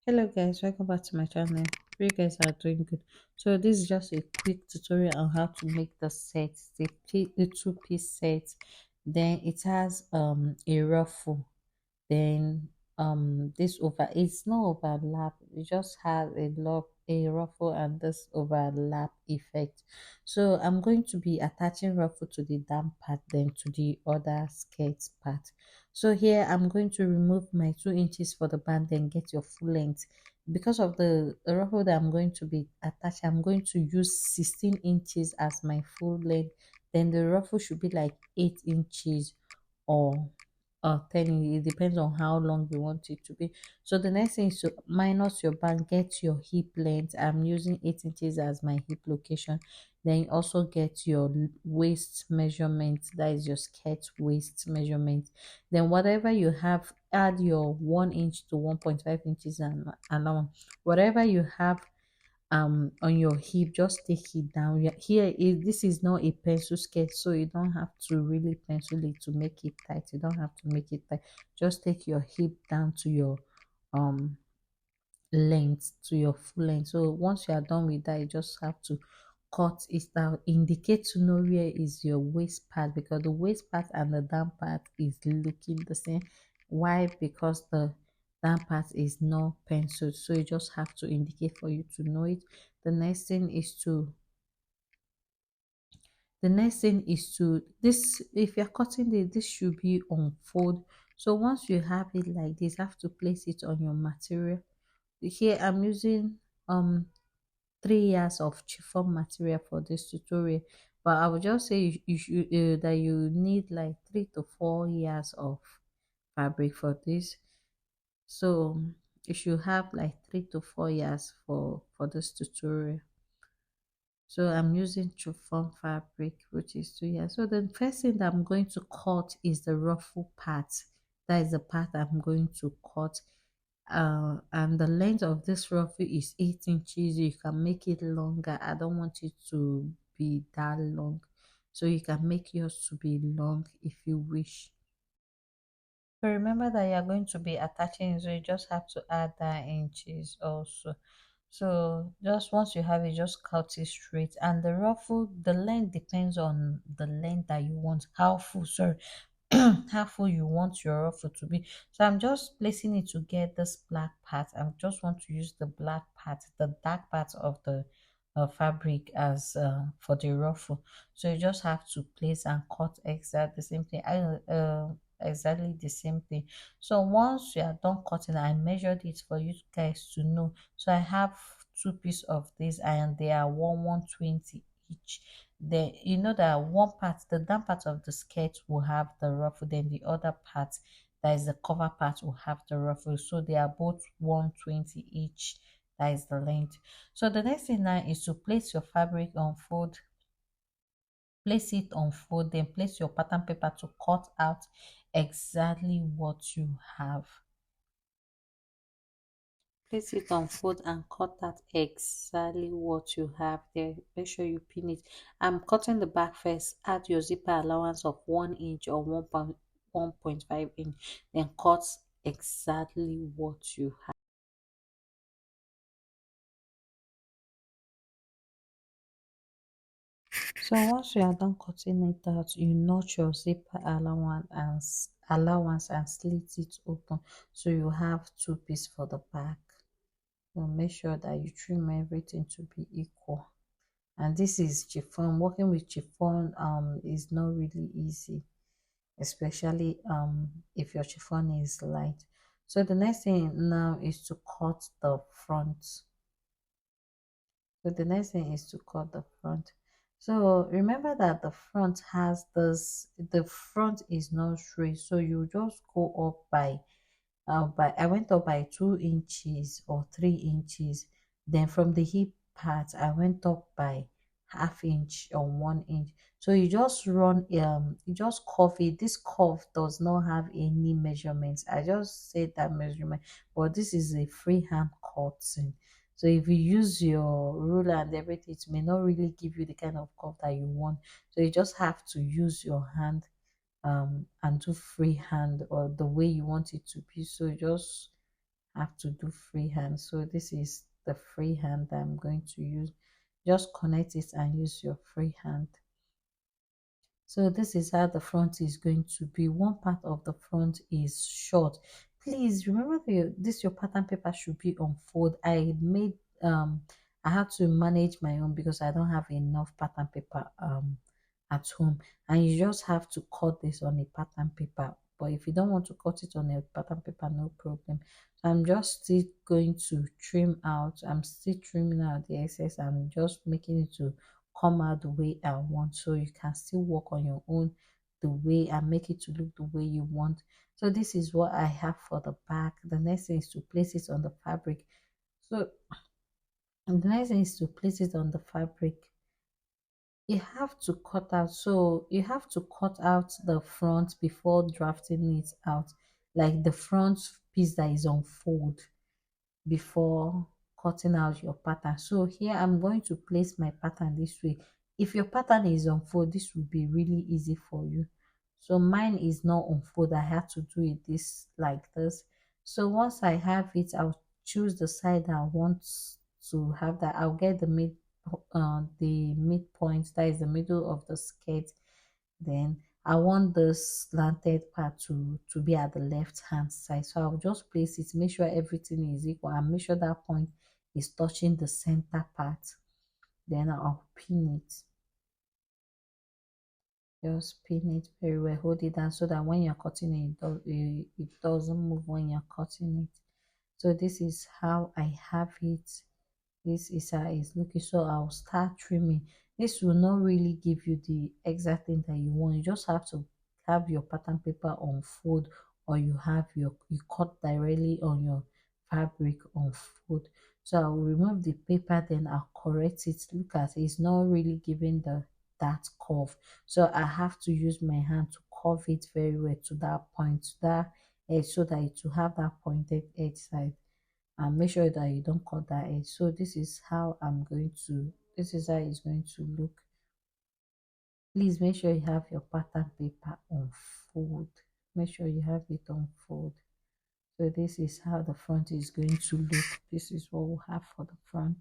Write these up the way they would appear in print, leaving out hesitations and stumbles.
Hello guys, welcome back to my channel. Hope you guys are doing good. So this is just a quick tutorial on how to make the set, the two-piece set. Then it has a ruffle. Then this over, it's no overlap, it just has a ruffle and this overlap effect. So I'm going to be attaching ruffle to the down part, then to the other skirt part. So here I'm going to remove my 2 inches for the band, then get your full length. Because of the ruffle that I'm going to be attached, I'm going to use 16 inches as my full length. Then the ruffle should be like 8 inches or 10. It depends on how long you want it to be. So the next thing is to minus your band, get your hip length. I'm using 8 inches as my hip location. Then you also get your waist measurement, that is your skirt waist measurement. Then whatever you have, add your 1 inch to 1.5 inches and allow whatever you have on your hip, just take it down. This is not a pencil skirt, so you don't have to really pencil it to make it tight. You don't have to make it tight. Just take your hip down to your um length, to your full length. So once you are done with that, you just have to cut it out. Indicate to know where is your waist part, because the waist part and the down part is looking the same. Why? Because the down part is not penciled, so you just have to indicate for you to know it. The next thing is to this, if you're cutting this should be on fold. So once you have it like this, you have to place it on your material. Here I'm using 3 years of chiffon material for this tutorial, but I would just say you should that you need like 3 to 4 years of fabric for this. So you should have like 3 to 4 years for this tutorial. So I'm using chiffon fabric, which is 2 years. So the first thing that I'm going to cut is the ruffle part. That is the part I'm going to cut. And the length of this ruffle is 8 inches. You can make it longer. I don't want it to be that long, so you can make yours to be long if you wish. So remember that you're going to be attaching, so you just have to add that inches also. So just once you have it, just cut it straight. And the ruffle, the length depends on the length that you want, how full, sorry, how full you want your ruffle to be. So I'm just placing it to get this black part. I just want to use the black part, the dark part of the fabric as for the ruffle. So you just have to place and cut exactly the same thing. Exactly the same thing. So once you are done cutting, I measured it for you guys to know. So I have two pieces of this and they are 120 each. Then you know that one part, the down part of the skirt will have the ruffle, then the other part, that is the cover part, will have the ruffle. So they are both 120 each. That is the length. So the next thing now is to place your fabric on fold. Place it on fold, then place your pattern paper to cut out exactly what you have. Place it on fold and cut out exactly what you have there. Make sure you pin it. I'm cutting the back first. Add your zipper allowance of 1 inch or 1.5 inch, then cut exactly what you have. So once you are done cutting it out, you notch your zipper allowance and slit it open, so you have two pieces for the back. So make sure that you trim everything to be equal. And this is chiffon. Working with chiffon is not really easy, especially if your chiffon is light. So the next thing now is to cut the front. So the next thing is to cut the front. So remember that the front has this, the front is not straight, so you just go up by I went up by 2 inches or 3 inches. Then from the hip part I went up by half inch or 1 inch. So you just run you just curve it. This curve does not have any measurements. I just said that measurement, but this is a freehand cutting. So if you use your ruler and everything, it may not really give you the kind of curve that you want. So you just have to use your hand and do freehand or the way you want it to be. So just have to do freehand. So this is the freehand that I'm going to use. Just connect it and use your freehand. So this is how the front is going to be. One part of the front is short. Please remember that this your pattern paper should be on fold. I had to manage my own because I don't have enough pattern paper at home, and you just have to cut this on a pattern paper. But if you don't want to cut it on a pattern paper, no problem. So I'm just still going to trim out. I'm still trimming out the excess. I'm just making it to come out the way I want, so you can still work on your own the way and make it to look the way you want. So this is what I have for the back. The next thing is to place it on the fabric. So the next thing is to place it on the fabric. You have to cut out, so you have to cut out the front before drafting it out, like the front piece that is on fold, before cutting out your pattern. So here I'm going to place my pattern this way. If your pattern is on fold, this will be really easy for you. So mine is not on fold. I had to do it this like this. So once I have it, I'll choose the side I want to have that. I'll get the midpoint, that is the middle of the skirt. Then I want this slanted part to be at the left hand side, so I'll just place it, make sure everything is equal, and make sure that point is touching the center part. Then I'll pin it. Just pin it very well, hold it down so that when you're cutting it doesn't move when you're cutting it. So this is how I have it. This is how it's looking. So I'll start trimming. This will not really give you the exact thing that you want. You just have to have your pattern paper on fold, or you cut directly on your fabric on fold. So I'll remove the paper, then I'll correct it. Look at it, it's not really giving that curve, so I have to use my hand to curve it very well to that point, to that edge, so that it will have that pointed edge side, and make sure that you don't cut that edge. So this is how this is how it's going to look. Please make sure you have your pattern paper on fold. Make sure you have it on fold. So this is how the front is going to look. This is what we'll have for the front.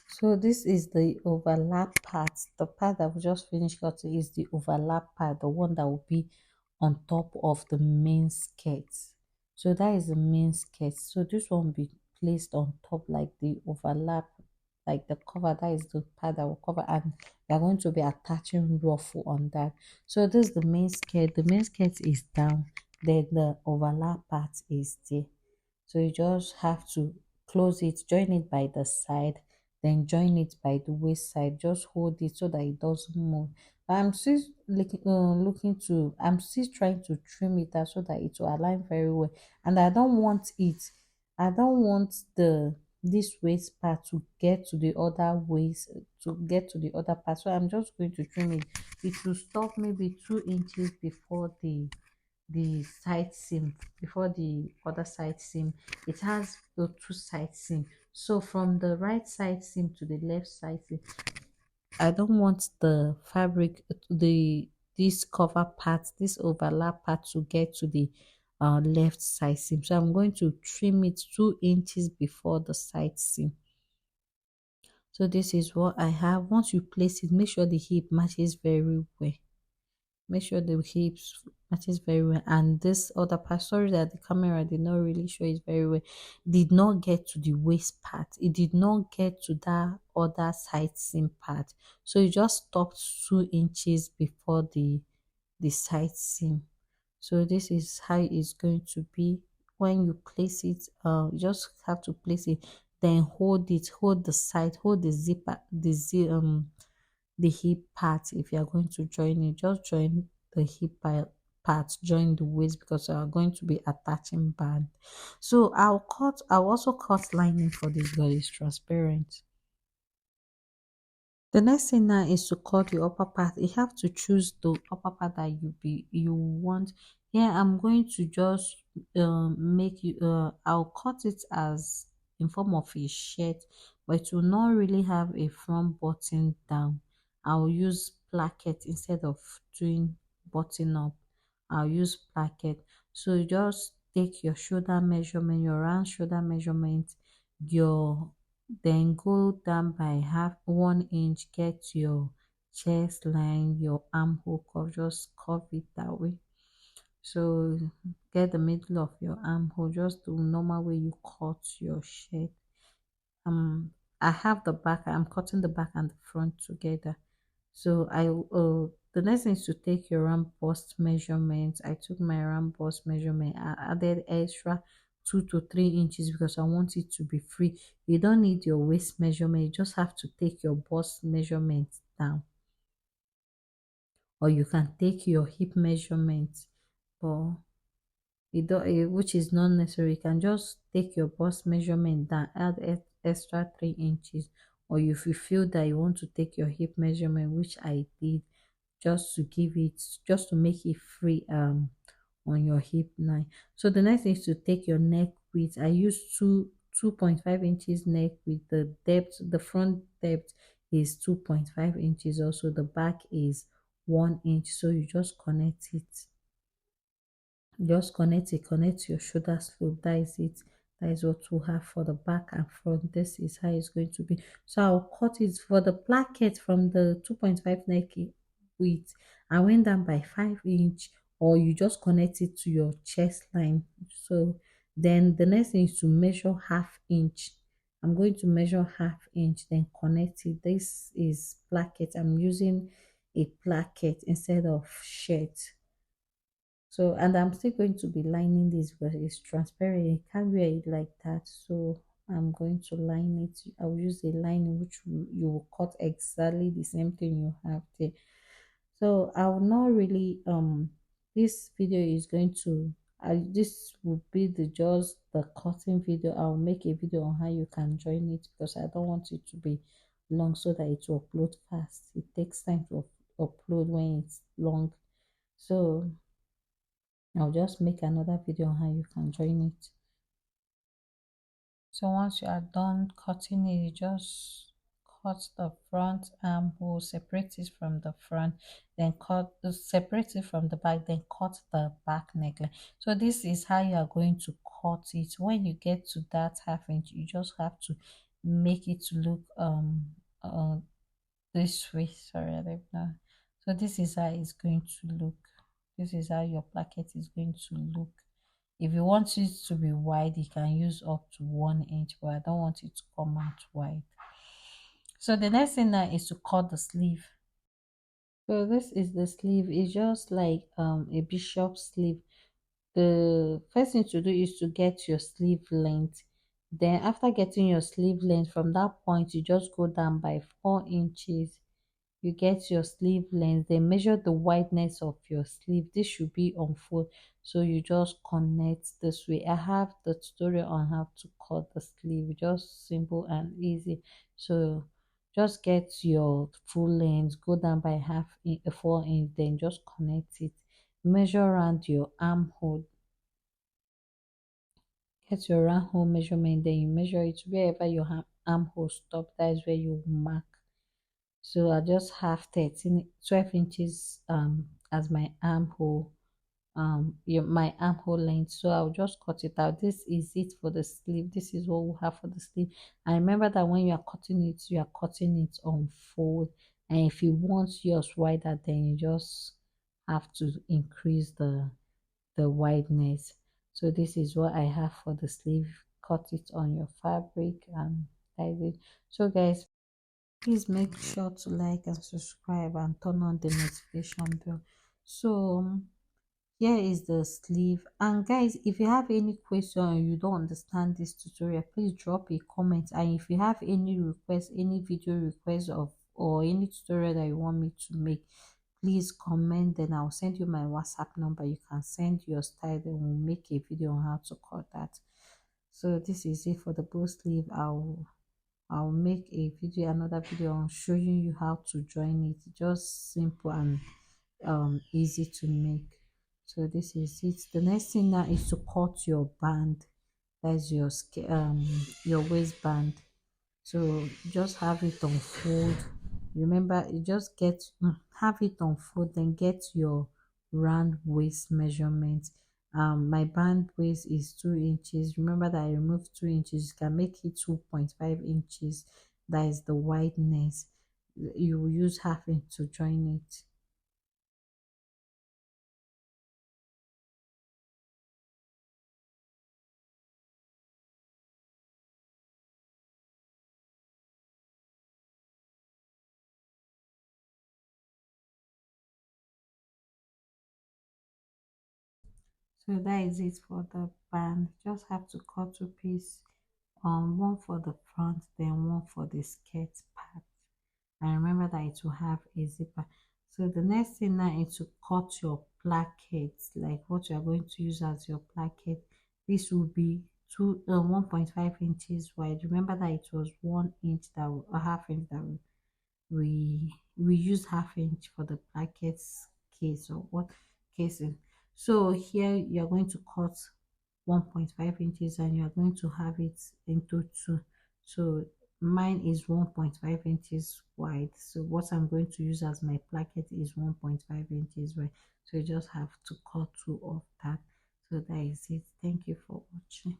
So this is the overlap part. The part that we just finished cutting is the overlap part, the one that will be on top of the main skirt. So that is the main skirt. So this one will be placed on top like the overlap, like the cover. That is the part that will cover, and we are going to be attaching ruffle on that. So this is the main skirt. The main skirt is down, then the overlap part is there. So you just have to close it, join it by the side, then join it by the waist side. Just hold it so that it doesn't move. I'm still I'm still trying to trim it out so that it will align very well. And I don't want this waist part to get to the other waist, to get to the other part. So I'm just going to trim it. It will stop maybe 2 inches before the side seam, before the other side seam. It has the two side seam, so from the right side seam to the left side seam, I don't want the fabric, this cover part, this overlap part, to get to the left side seam. So I'm going to trim it 2 inches before the side seam. So this is what I have. Once you place it, make sure the hip matches very well. Make sure the hips matches very well, and this other part, sorry that the camera did not really show it very well, did not get to the waist part. It did not get to that other side seam part, so it just stopped 2 inches before the side seam. So this is how it's going to be when you place it. You just have to place it, then hold it, hold the side, hold the zipper, the hip part. If you are going to join it, just join the hip part, join the waist, because you are going to be attaching band. So I'll also cut lining for this girl. Is transparent. The next thing now is to cut the upper part. You have to choose the upper part that you want. Here I'm going to just make you I'll cut it as in form of a shirt, but it will not really have a front button down. I'll use placket instead of doing button up. I'll use placket. So you just take your shoulder measurement, your round shoulder measurement, your then go down by half 1 inch, get your chest line, your armhole curve, just curve it that way. So get the middle of your armhole, just the normal way you cut your shirt. I have the back, I'm cutting the back and the front together. So the next thing is to take your round bust measurement. I took my round bust measurement. I added extra 2 to 3 inches because I want it to be free. You don't need your waist measurement. You just have to take your bust measurement down, or you can take your hip measurement, but which is not necessary. You can just take your bust measurement down, add extra 3 inches, or if you feel that you want to take your hip measurement, which I did, just to make it free on your hip line. So the next thing is to take your neck width. I use 2.5 inches neck width. The front depth is 2.5 inches, also the back is 1 inch. So you just connect it, connect your shoulder slope. That is it. That is what we have for the back and front. This is how it's going to be. So I'll cut it for the placket from the 2.5 neck width. I went down by 5 inch, or you just connect it to your chest line. So then the next thing is to measure half inch. I'm going to measure half inch, then connect it. This is placket. I'm using a placket instead of shirt. So, and I'm still going to be lining this because it's transparent. You can't wear it like that. So I'm going to line it. I'll use a line which you will cut exactly the same thing you have there. So I will not really this video is going to this will be the just the cutting video. I'll make a video on how you can join it because I don't want it to be long so that it will upload fast. It takes time to upload when it's long. So I'll just make another video on how you can join it. So once you are done cutting it, you just cut the front armhole, separate it from the front, then separate it from the back, then cut the back neckline. So this is how you are going to cut it. When you get to that half inch, you just have to make it look this way. Sorry, I don't know. So this is how it's going to look. This is how your placket is going to look. If you want it to be wide, you can use up to 1 inch, but I don't want it to come out wide. So the next thing now is to cut the sleeve. So this is the sleeve. It's just like a bishop sleeve. The first thing to do is to get your sleeve length. Then after getting your sleeve length, from that point you just go down by 4 inches. You get your sleeve length, then measure the wideness of your sleeve. This should be on full, so you just connect this way. I have the tutorial on how to cut the sleeve, just simple and easy. So just get your full length, go down by 4 inch, then just connect it. Measure around your armhole, get your armhole measurement, then you measure it wherever your armhole stop. That is where you mark. So I just have 12 inches as my armhole, my armhole length. So I'll just cut it out. This is it for the sleeve. This is what we have for the sleeve. And remember that when you are cutting it, you are cutting it on fold. And if you want yours wider, then you just have to increase the wideness. So this is what I have for the sleeve. Cut it on your fabric and that is it. So guys, please make sure to like and subscribe and turn on the notification bell. So here is the sleeve. And guys, if you have any question or you don't understand this tutorial, please drop a comment. And if you have any request, any video request of or any tutorial that you want me to make, please comment. Then I'll send you my WhatsApp number. You can send your style, then we'll make a video on how to cut that. So this is it for the bow sleeve. I'll make a video, another video on showing you how to join it. Just simple and easy to make. So this is it. The next thing now is to cut your band. That's your waistband. So just have it on fold. Remember, you just have it on fold, then get your round waist measurement my band width is 2 inches. Remember that I removed 2 inches. You can make it 2.5 inches. That is the wideness. You will use half inch to join it. So that is it for the band. Just have to cut two pieces, one for the front, then one for the skirt part. And remember that it will have a zipper. So the next thing now is to cut your placket, like what you are going to use as your placket. This will be 1.5 inches wide. Remember that it was 1 inch, that a half inch that we use half inch for the brackets case, or what casing. So here you're going to cut 1.5 inches and you're going to have it into two. So mine is 1.5 inches wide, so what I'm going to use as my placket is 1.5 inches wide. So you just have to cut two of that. So that is it. Thank you for watching.